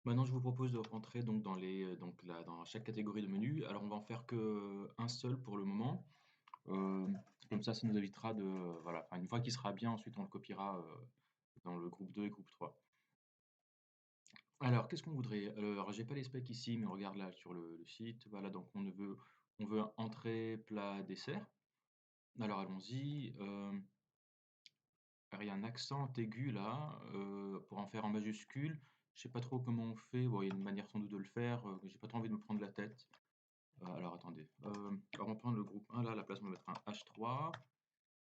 Maintenant, je vous propose de rentrer donc dans donc là, dans chaque catégorie de menu. Alors, on va en faire que un seul pour le moment. Euh, Comme ça nous évitera de, voilà, enfin, une fois qu'il sera bien, ensuite on le copiera dans le groupe 2 et groupe 3. Alors, qu'est-ce qu'on voudrait? Alors, j'ai pas les specs ici, mais on regarde là sur le site. Voilà, donc on veut entrée, plat, dessert. Alors, allons-y. Alors, il y a un accent aigu là, pour en faire en majuscule. Je sais pas trop comment on fait. Bon, il y a une manière sans doute de le faire. J'ai pas trop envie de me prendre la tête. Alors attendez. Alors on va prendre le groupe 1 là, à la place on va mettre un H3.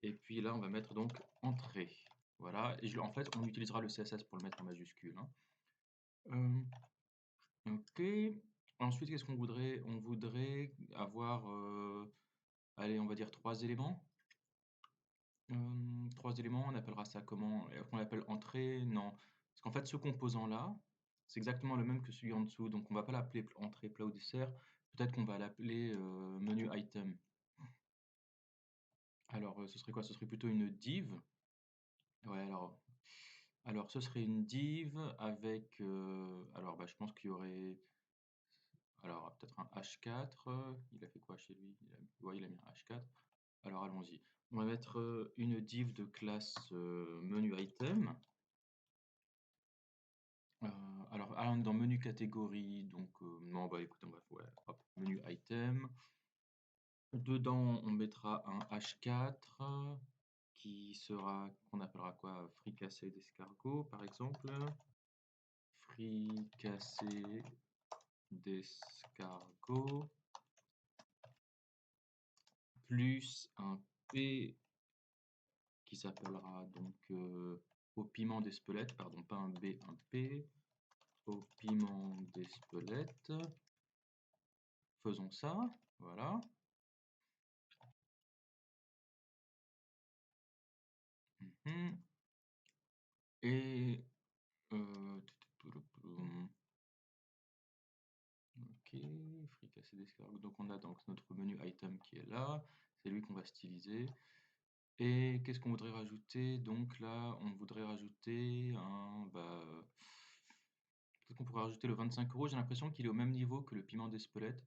Et puis là on va mettre donc entrée. Voilà. Et en fait on utilisera le CSS pour le mettre en majuscule, hein. Ok. Ensuite qu'est-ce qu'on voudrait? On voudrait avoir, allez, on va dire trois éléments. Trois éléments, on appellera ça comment? On l'appelle entrée? Non. Parce qu'en fait ce composant-là, c'est exactement le même que celui en dessous. Donc on va pas l'appeler entrée, plat ou dessert. Peut-être qu'on va l'appeler menu item. Alors, ce serait quoi? Ce serait plutôt une div. Ouais, alors ce serait une div avec, alors, bah, je pense qu'il y aurait, alors, peut-être un H4. Il a fait quoi chez lui? Ouais, il a mis un H4. Alors, allons-y. On va mettre une div de classe menu item. Euh, alors, dans menu catégorie, donc, non, bah écoutez, ouais, hop, menu item. Dedans, on mettra un H4 qu'on appellera quoi? Fricassé d'escargot, par exemple. Fricassé d'escargot, plus un P qui s'appellera donc au piment d'Espelette, pardon, pas un B, un P, au piment d'Espelette. Faisons ça, voilà. Mhm. Et euh, ok, fricassé d'escargot. Donc on a donc notre menu item qui est là. C'est lui qu'on va styliser. Et qu'est-ce qu'on voudrait rajouter? Donc là, on voudrait rajouter un. Bah, peut-être qu'on pourrait rajouter le 25 €. J'ai l'impression qu'il est au même niveau que le piment d'Espelette.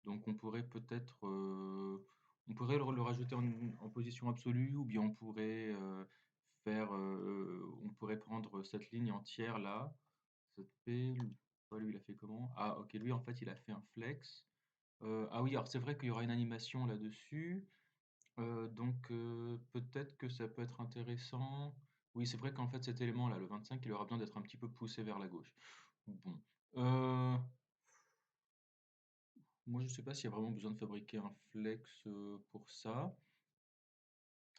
Donc on pourrait peut-être. On pourrait le rajouter en position absolue, ou bien on pourrait faire. On pourrait prendre cette ligne entière là. Cette P. Lui, il a fait comment? Ah, ok, lui en fait, il a fait un flex. Ah oui, alors c'est vrai qu'il y aura une animation là-dessus. Donc peut-être que ça peut être intéressant. Oui, c'est vrai qu'en fait cet élément-là, le 25, il aura besoin d'être un petit peu poussé vers la gauche. Bon. Moi je sais pas s'il y a vraiment besoin de fabriquer un flex pour ça.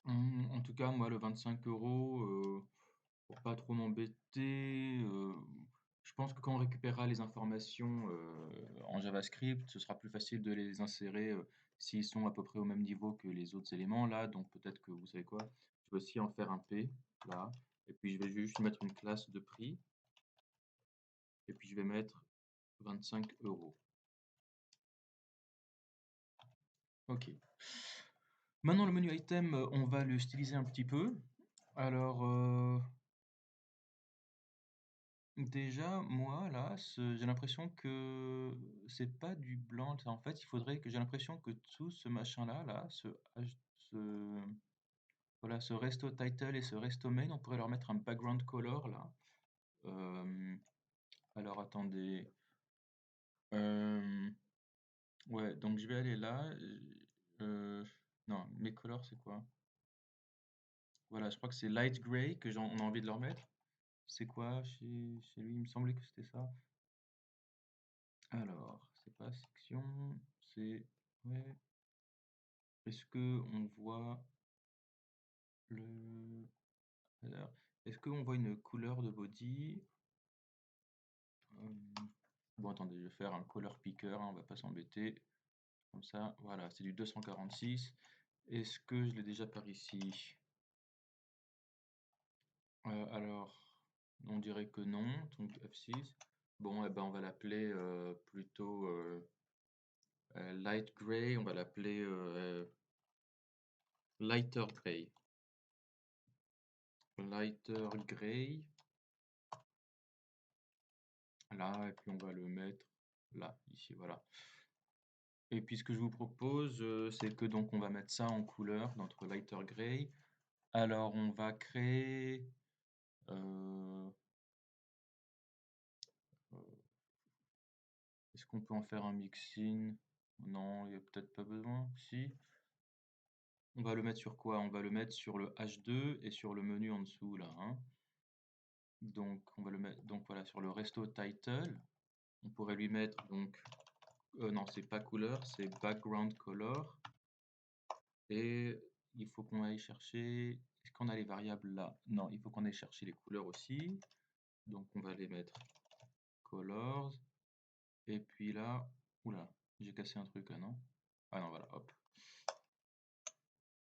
En tout cas, moi le 25 €, pour pas trop m'embêter, je pense que quand on récupérera les informations en JavaScript, ce sera plus facile de les insérer s'ils sont à peu près au même niveau que les autres éléments là. Donc peut-être que vous savez quoi, je vais aussi en faire un P là, et puis je vais juste mettre une classe de prix, et puis je vais mettre 25 €. Ok. Maintenant le menu item, on va le styliser un petit peu. Alors, déjà, moi, là, j'ai l'impression que c'est pas du blanc. En fait, il faudrait que j'ai l'impression que tout ce machin-là, là, voilà, ce resto title et ce resto main, on pourrait leur mettre un background color, là. Euh, alors, attendez. Euh, ouais, donc je vais aller là. Euh, non, mes colors, c'est quoi? Voilà, je crois que c'est light gray on a envie de leur mettre. C'est quoi chez lui? Il me semblait que c'était ça. Alors, c'est pas section, c'est... Ouais. Est-ce que on voit le... Alors, est-ce qu'on voit une couleur de body? Euh, Bon, attendez, je vais faire un color picker, hein, on va pas s'embêter. Comme ça, voilà, c'est du 246. Est-ce que je l'ai déjà par ici? Alors, on dirait que non, donc F6. Bon, eh ben, on va l'appeler plutôt light gray, on va l'appeler lighter gray. Lighter gray. Voilà, et puis on va le mettre là, ici, voilà. Et puis ce que je vous propose, c'est que donc on va mettre ça en couleur, notre lighter gray. Alors on va créer... euh, est-ce qu'on peut en faire un mixin? Non, il n'y a peut-être pas besoin. Si. On va le mettre sur quoi? On va le mettre sur le H2 et sur le menu en dessous là, hein. Donc on va le mettre donc voilà sur le resto title. On pourrait lui mettre donc non, c'est pas couleur, c'est background color. Et il faut qu'on aille chercher. Est-ce qu'on a les variables là? Non, il faut qu'on aille chercher les couleurs aussi. Donc on va les mettre colors. Et puis là, oula, j'ai cassé un truc là, non? Ah non, voilà, hop.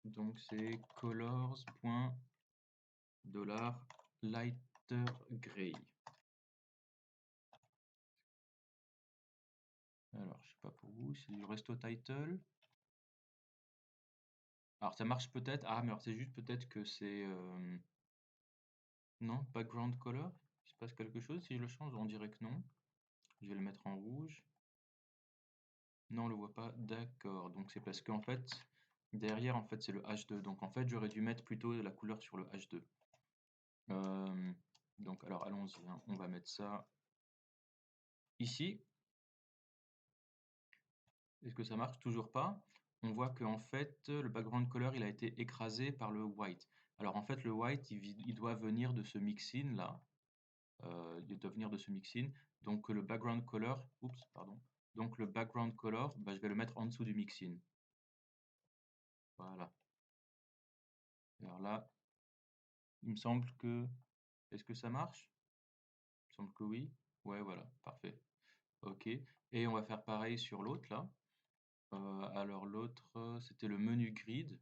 Donc c'est colors.$lighter gray. Alors, je sais pas pour vous, c'est du resto title. Alors ça marche peut-être. Ah, mais alors c'est juste peut-être que c'est non, background color. Il se passe quelque chose si je le change, on dirait que non. Je vais le mettre en rouge. Non, on le voit pas. D'accord. Donc c'est parce qu'en fait, derrière, en fait, c'est le H2. Donc en fait, j'aurais dû mettre plutôt la couleur sur le H2. Euh, donc alors allons-y, hein. On va mettre ça ici. Est-ce que ça marche? Toujours pas. On voit qu'en fait, le background color, il a été écrasé par le white. Alors en fait, le white, il doit venir de ce mix-in là. Il doit venir de ce mix-in. Donc le background color, oups, pardon. Donc le background color, bah, je vais le mettre en dessous du mix-in. Voilà. Alors là, il me semble que... Est-ce que ça marche? Il me semble que oui. Ouais, voilà, parfait. Ok. Et on va faire pareil sur l'autre là. Alors l'autre, c'était le menu grid.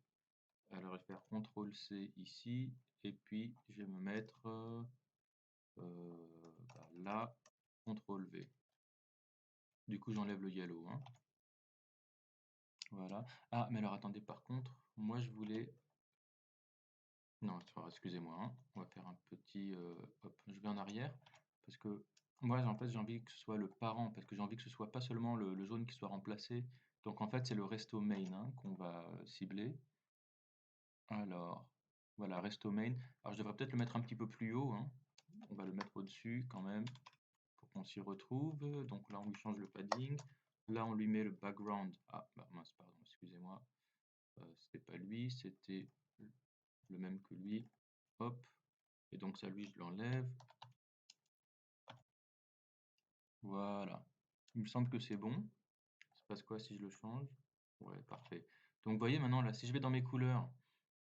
Alors je vais faire CTRL-C ici. Et puis je vais me mettre bah, là, CTRL-V. Du coup, j'enlève le yellow, hein. Voilà. Ah, mais alors attendez, par contre, moi je voulais... Non, excusez-moi, hein. On va faire un petit... hop, je vais en arrière. Parce que moi, en fait, j'ai envie que ce soit le parent. Parce que j'ai envie que ce soit pas seulement le jaune qui soit remplacé. Donc en fait, c'est le resto main, hein, qu'on va cibler. Alors, voilà, resto main. Alors je devrais peut-être le mettre un petit peu plus haut, hein. On va le mettre au-dessus quand même. Pour qu'on s'y retrouve. Donc là, on lui change le padding. Là, on lui met le background. Ah, bah mince, pardon, excusez-moi. C'était pas lui, c'était le même que lui. Hop. Et donc ça, lui, je l'enlève. Voilà. Il me semble que c'est bon. Ça se passe quoi si je le change? Ouais, parfait. Donc vous voyez maintenant là, si je vais dans mes couleurs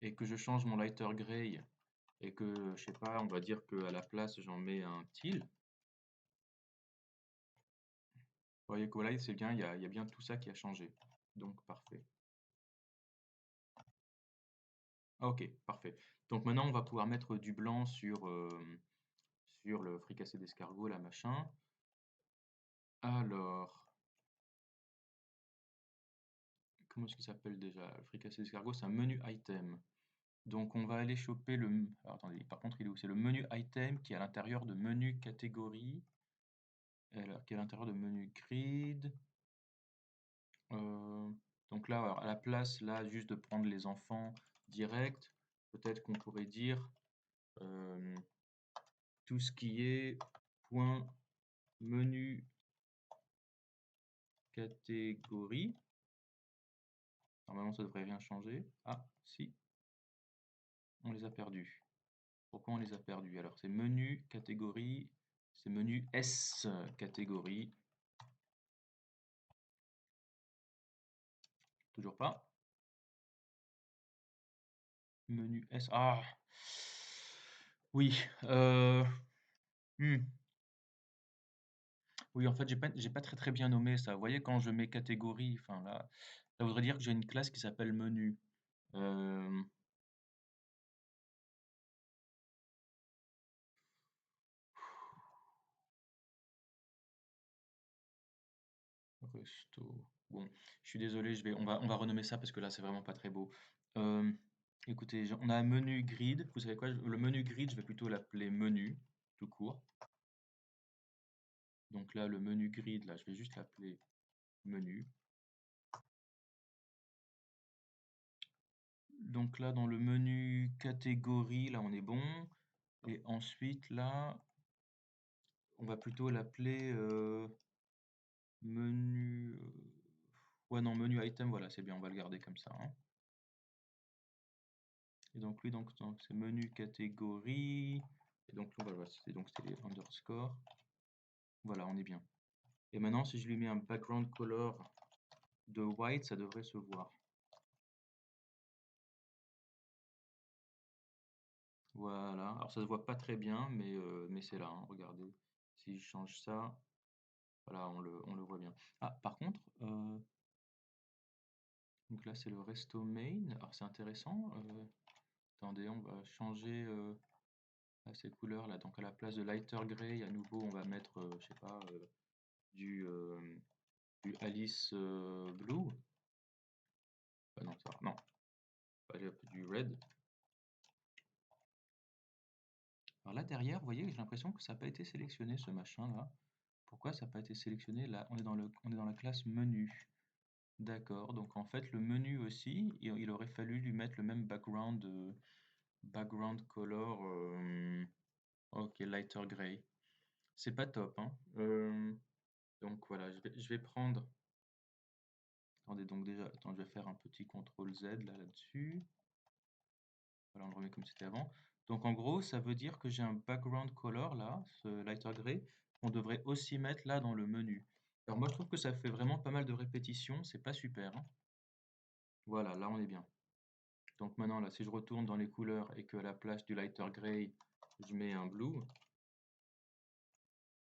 et que je change mon lighter gray et que, je sais pas, on va dire qu'à la place j'en mets un teal, vous voyez que voilà, c'est bien, il y a bien tout ça qui a changé. Donc parfait. Ah, ok, parfait. Donc maintenant on va pouvoir mettre du blanc sur le fricassé d'escargot, là, machin. Alors, comment est-ce qu'il s'appelle déjà? Le fricassé d'escargot, c'est un menu item. Donc on va aller choper le... Alors, attendez, par contre il est où? C'est le menu item qui est à l'intérieur de menu catégorie. Alors, qui est à l'intérieur de menu grid. Euh, donc là, alors, à la place là, juste de prendre les enfants direct, peut-être qu'on pourrait dire euh, tout ce qui est point menu catégorie. Normalement, ça devrait rien changer. Ah, si, on les a perdus. Pourquoi on les a perdus? Alors, c'est menu catégorie, c'est menu S catégorie. Toujours pas. Menu S. Ah, oui. Hmm. Oui, en fait, j'ai pas très très bien nommé ça. Vous voyez, quand je mets catégorie, enfin là, ça voudrait dire que j'ai une classe qui s'appelle menu. Euh, Resto. Bon, je suis désolé, on va renommer ça parce que là, c'est vraiment pas très beau. Euh, Écoutez, on a un menu grid. Vous savez quoi? Le menu grid, je vais plutôt l'appeler menu, tout court. Donc là, le menu grid, là, je vais juste l'appeler menu. Donc là, dans le menu catégorie, là, on est bon. Et ensuite, là, on va plutôt l'appeler menu. Ouais, non, menu item, voilà, c'est bien, on va le garder comme ça, hein. Et donc, lui, donc c'est menu catégorie. Et donc, on va voir, c'était les underscore. Voilà, on est bien. Et maintenant, si je lui mets un background color de white, ça devrait se voir. Voilà, alors ça se voit pas très bien, mais c'est là, hein, regardez. Si je change ça, voilà, on le voit bien. Ah, par contre, donc là c'est le resto main. Alors c'est intéressant. Attendez, on va changer ces couleurs là. Donc à la place de lighter gray, à nouveau, on va mettre, je sais pas, du, euh, du Alice blue. Non, ça, non, allez, hop, du red. Alors là derrière, vous voyez, j'ai l'impression que ça n'a pas été sélectionné ce machin là. Pourquoi ça n'a pas été sélectionné? Là, on est dans la classe menu. D'accord, donc en fait le menu aussi, il aurait fallu lui mettre le même background, background color, ok, lighter gray. C'est pas top, hein. Donc voilà, je vais prendre, attendez, donc déjà, attends, je vais faire un petit CTRL Z là-dessus. Voilà, on le remet comme c'était avant. Donc en gros, ça veut dire que j'ai un background color là, ce lighter gray, qu'on devrait aussi mettre là dans le menu. Alors moi je trouve que ça fait vraiment pas mal de répétitions, c'est pas super, hein. Voilà, là on est bien. Donc maintenant, là, si je retourne dans les couleurs et que à la place du lighter gray, je mets un blue,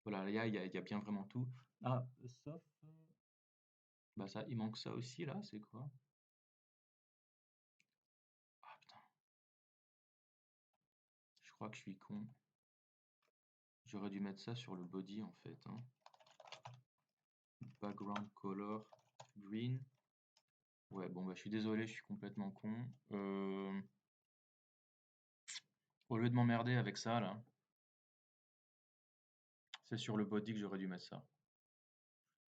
voilà, là, il y a bien vraiment tout. Ah, sauf, bah ça, il manque ça aussi, là, c'est quoi? Ah putain, je crois que je suis con. J'aurais dû mettre ça sur le body, en fait, hein. Background color green. Ouais, bon, bah je suis désolé, je suis complètement con. Au lieu de m'emmerder avec ça, là, c'est sur le body que j'aurais dû mettre ça.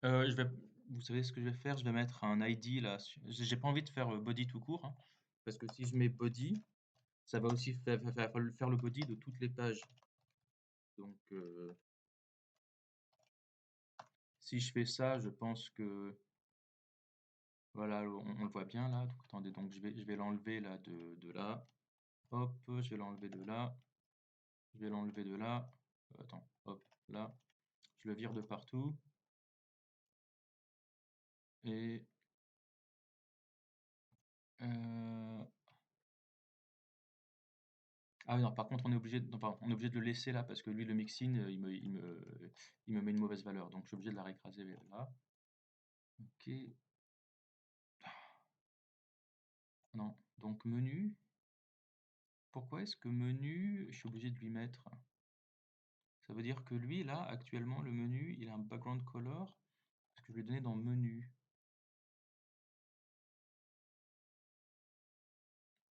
Je vais, vous savez ce que je vais faire? Je vais mettre un ID là. J'ai pas envie de faire body tout court, hein, parce que si je mets body, ça va aussi faire le body de toutes les pages. Donc, si je fais ça, je pense que voilà, on le voit bien là. Donc, attendez, donc je vais l'enlever là de là. Hop, je vais l'enlever de là. Je vais l'enlever de là. Attends, hop, là. Je le vire de partout. Et euh, ah oui, non, par contre, on est obligé de, non, pardon, on est obligé de le laisser là parce que lui, le mixin, il me met une mauvaise valeur. Donc, je suis obligé de la réécraser là. Ok. Non. Donc, menu. Pourquoi est-ce que menu, je suis obligé de lui mettre? Ça veut dire que lui, là, actuellement, le menu, il a un background color. Parce que je lui ai donné dans menu.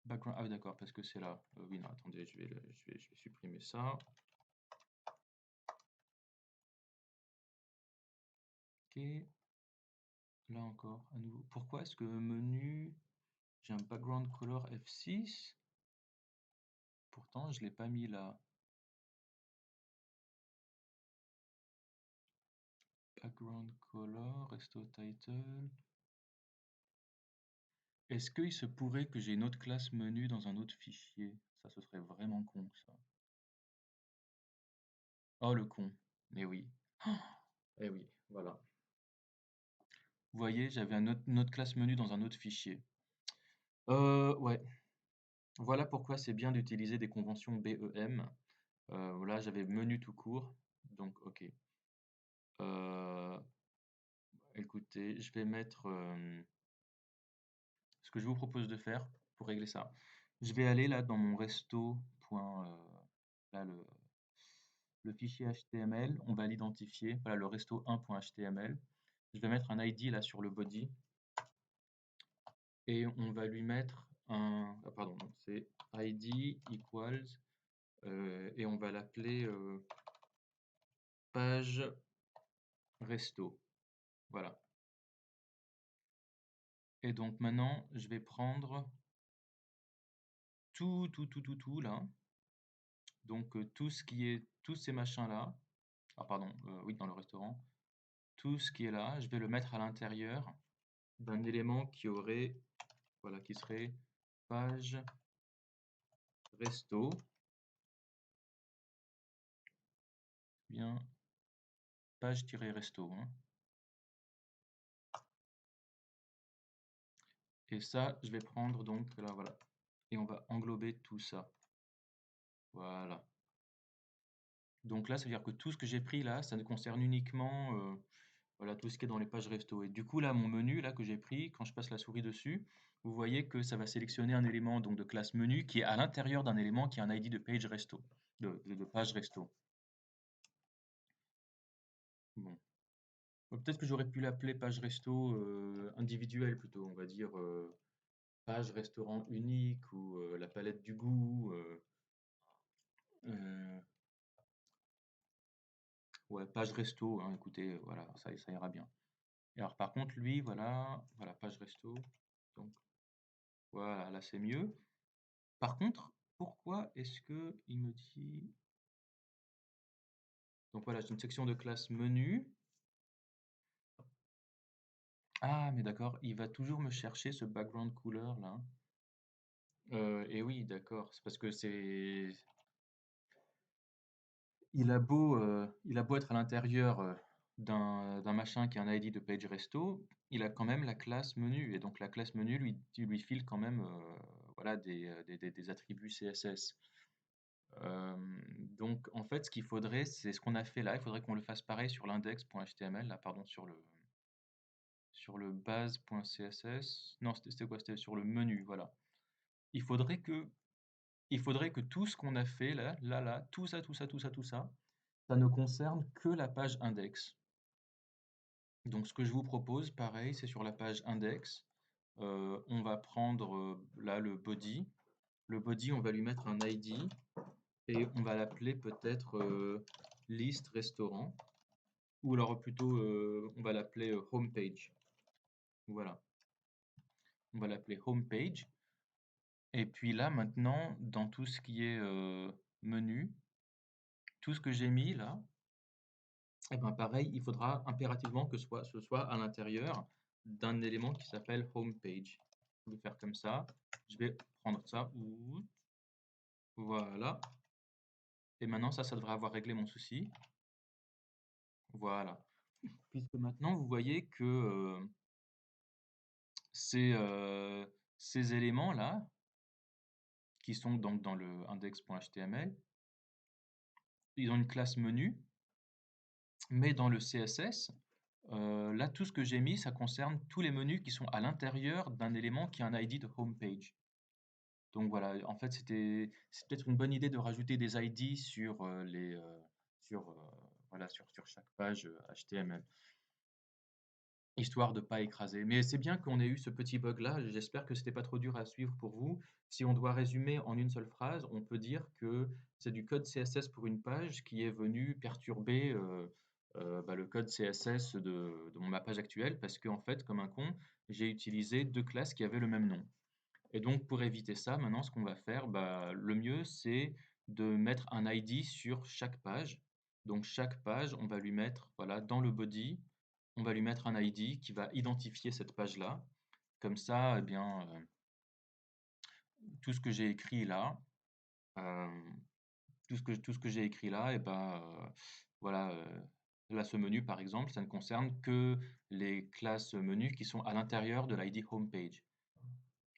Background. Ah oui, d'accord, parce que c'est là. Oui, non, attendez, je vais supprimer ça. Ok. Là encore, à nouveau. Pourquoi est-ce que menu, j'ai un background color F6? Pourtant, je ne l'ai pas mis là. Background color, resto title. Est-ce qu'il se pourrait que j'ai une autre classe menu dans un autre fichier? Ça, ce serait vraiment con, ça. Oh, le con. Mais oui. Eh oui, voilà. Vous voyez, j'avais une autre classe menu dans un autre fichier. Ouais. Voilà pourquoi c'est bien d'utiliser des conventions BEM. Voilà, j'avais menu tout court. Donc, ok. Euh, écoutez, je vais mettre ce que je vous propose de faire pour régler ça. Je vais aller là dans mon resto. Là, le fichier HTML, on va l'identifier. Voilà, le resto1.html. Je vais mettre un ID là sur le body et on va lui mettre un. Ah, pardon, c'est ID equals et on va l'appeler page resto. Voilà. Et donc maintenant, je vais prendre tout là. Donc tout ce qui est, tous ces machins-là. Ah pardon, oui, dans le restaurant. Tout ce qui est là, je vais le mettre à l'intérieur d'un élément qui aurait, voilà, qui serait page resto. Bien, page-resto. Hein. Et ça, je vais prendre donc là, voilà. Et on va englober tout ça. Voilà. Donc là, ça veut dire que tout ce que j'ai pris là, ça ne concerne uniquement voilà, tout ce qui est dans les pages resto. Et du coup, là, mon menu là, que j'ai pris, quand je passe la souris dessus, vous voyez que ça va sélectionner un élément donc, de classe menu qui est à l'intérieur d'un élément qui a un ID de page resto, de page resto. Bon. Peut-être que j'aurais pu l'appeler page resto individuelle plutôt, on va dire page restaurant unique ou la palette du goût. Euh, ouais, page resto, hein, écoutez, voilà, ça ira bien. Et alors par contre, lui, voilà, voilà, page resto. Donc voilà, là c'est mieux. Par contre, pourquoi est-ce que il me dit... Donc voilà, j'ai une section de classe menu. Ah, mais d'accord, il va toujours me chercher ce background color là. Et oui, d'accord, c'est parce que c'est... il a beau être à l'intérieur d'un machin qui a un ID de page resto, il a quand même la classe menu. Et donc la classe menu lui file quand même voilà, des attributs CSS. Euh, donc en fait, ce qu'il faudrait, c'est ce qu'on a fait là. Il faudrait qu'on le fasse pareil sur l'index.html, là, pardon, sur le base.css. Non, c'était quoi? C'était sur le menu, voilà. Il faudrait que, il faudrait que tout ce qu'on a fait là, tout ça, ça ne concerne que la page index. Donc ce que je vous propose, pareil, c'est sur la page index. On va prendre là le body. Le body, on va lui mettre un ID et on va l'appeler peut-être list restaurant. Ou alors plutôt, on va l'appeler homepage. Voilà, on va l'appeler homepage. Et puis là, maintenant, dans tout ce qui est menu, tout ce que j'ai mis là, et ben pareil, il faudra impérativement que ce soit à l'intérieur d'un élément qui s'appelle homepage. Je vais faire comme ça. Je vais prendre ça. Voilà. Et maintenant, ça devrait avoir réglé mon souci. Voilà. Puisque maintenant, vous voyez que ces, ces éléments-là, qui sont donc dans le index.html, ils ont une classe menu, mais dans le CSS, là, tout ce que j'ai mis, ça concerne tous les menus qui sont à l'intérieur d'un élément qui a un ID de homepage. Donc voilà, en fait, c'est peut-être une bonne idée de rajouter des ID sur sur, voilà, sur chaque page HTML, histoire de ne pas écraser. Mais c'est bien qu'on ait eu ce petit bug-là. J'espère que c'était pas trop dur à suivre pour vous. Si on doit résumer en une seule phrase, on peut dire que c'est du code CSS pour une page qui est venu perturber bah, le code CSS de ma page actuelle parce qu'en fait, comme un con, j'ai utilisé deux classes qui avaient le même nom. Et donc, pour éviter ça, maintenant, ce qu'on va faire, bah, le mieux, c'est de mettre un ID sur chaque page. Donc, chaque page, on va lui mettre, voilà, dans le body, on va lui mettre un ID qui va identifier cette page-là. Comme ça, eh bien, tout ce que j'ai écrit là, euh, tout ce que j'ai écrit là, et ben, voilà, là, ce menu, par exemple, ça ne concerne que les classes menus qui sont à l'intérieur de l'ID homepage.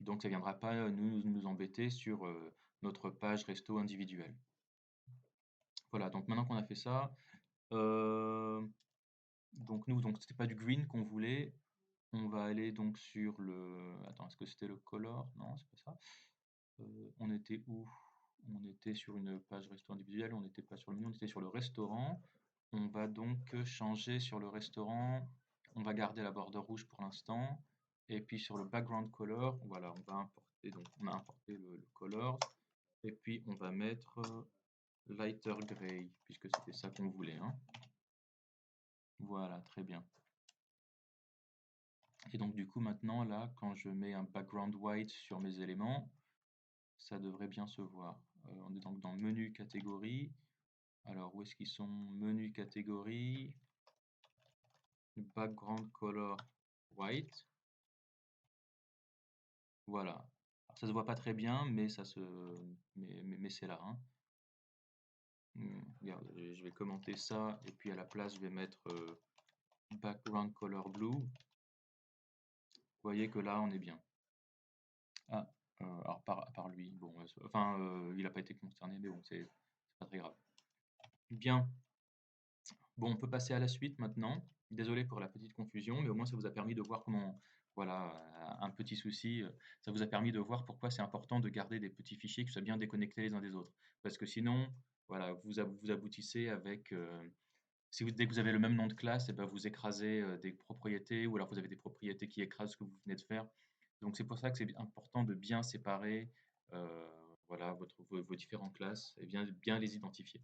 Donc, ça ne viendra pas nous embêter sur notre page resto individuelle. Voilà, donc maintenant qu'on a fait ça, donc nous, donc c'était pas du green qu'on voulait. On va aller donc sur le... Attends, est-ce que c'était le color? Non, c'est pas ça. On était où? On était sur une page resto individuelle, on n'était pas sur le menu, on était sur le restaurant. On va donc changer sur le restaurant. On va garder la border rouge pour l'instant. Et puis sur le background color, voilà, on va importer, donc on a importé le color. Et puis on va mettre lighter gray, puisque c'était ça qu'on voulait. Hein. Voilà. Voilà, très bien. Et donc du coup maintenant là, quand je mets un background white sur mes éléments, ça devrait bien se voir. On est donc dans menu catégorie. Alors où est-ce qu'ils sont? Menu catégorie, background color white. Voilà. Alors, ça se voit pas très bien, mais ça se, mais c'est là, hein. Regarde, je vais commenter ça et puis à la place je vais mettre background color blue. Vous voyez que là on est bien. Ah, alors par lui, bon, enfin il n'a pas été concerné, mais bon, c'est pas très grave. Bien. Bon, on peut passer à la suite maintenant. Désolé pour la petite confusion, mais au moins ça vous a permis de voir comment, voilà, un petit souci, ça vous a permis de voir pourquoi c'est important de garder des petits fichiers qui soient bien déconnectés les uns des autres. Parce que sinon, voilà, vous aboutissez avec, si dès que vous avez le même nom de classe, et ben vous écrasez des propriétés, ou alors vous avez des propriétés qui écrasent ce que vous venez de faire. Donc c'est pour ça que c'est important de bien séparer, voilà, vos différentes classes et bien les identifier.